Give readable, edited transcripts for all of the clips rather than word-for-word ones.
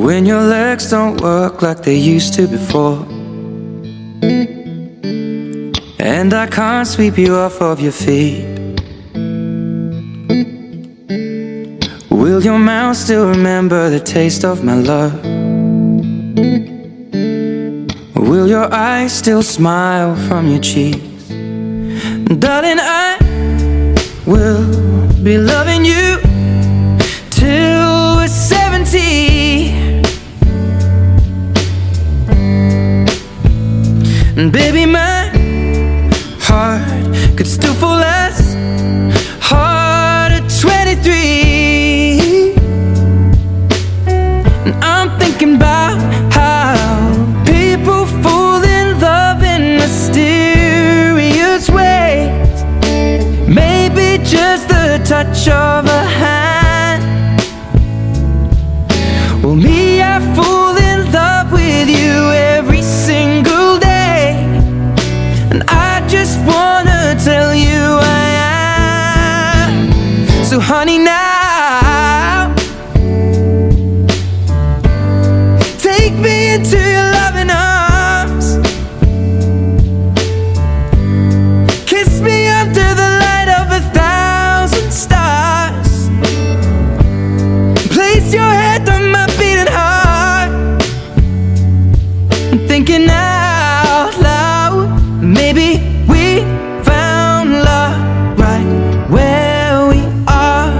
When your legs don't work like they used to before, and I can't sweep you off of your feet, will your mouth still remember the taste of my love? Will your eyes still smile from your cheeks? Darling, I will be loving you till we're 70. And baby, my heart could still fall as hard at 23. And I'm thinking about how people fall in love in mysterious ways. Maybe just the touch of a hand. Well, me, I fall in love with you every single day. And I just wanna tell you I am. So honey, now take me into your loving arms. Kiss me under the light of 1,000 stars. Place your head on my beating heart. I'm thinking out loud, maybe we found love right where we are.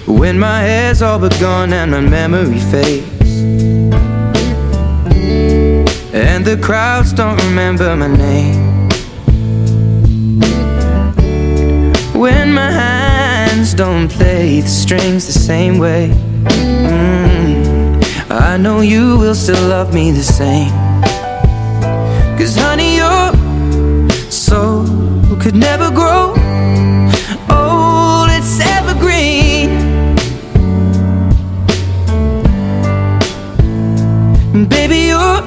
When my hair's all but gone and my memory fades, and the crowds don't remember my name, when my hands don't play the strings the same way, I know you will still love me the same. 'Cause honey, your soul could never grow old, it's evergreen. And baby, your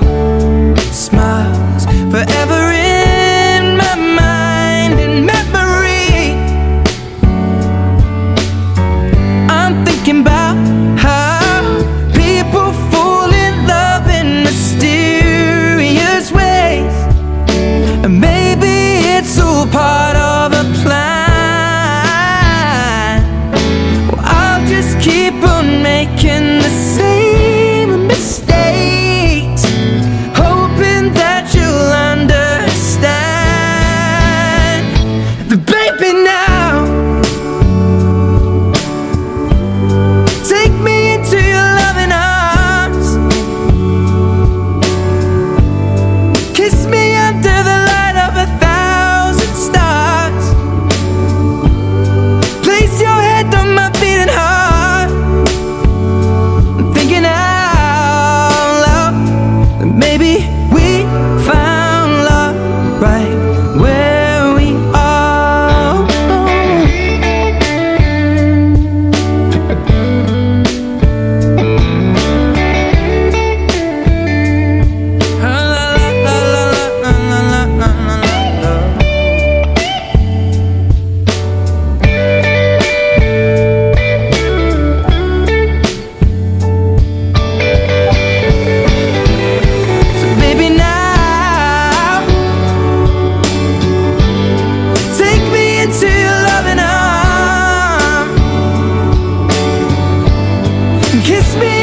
smile's forever in my mind and memory. I'm thinking about how people fall in love in mysterious ways. And maybe it's all part of a plan. Well, I'll just keep on making the same mistakes, hoping that you'll understand. But baby, now take me into your loving arms. Kiss me under the light of 1,000 stars. Place your head on my beating heart. I'm thinking out loud that maybe we found love right where we are. So baby, now take me into your loving arms. Kiss me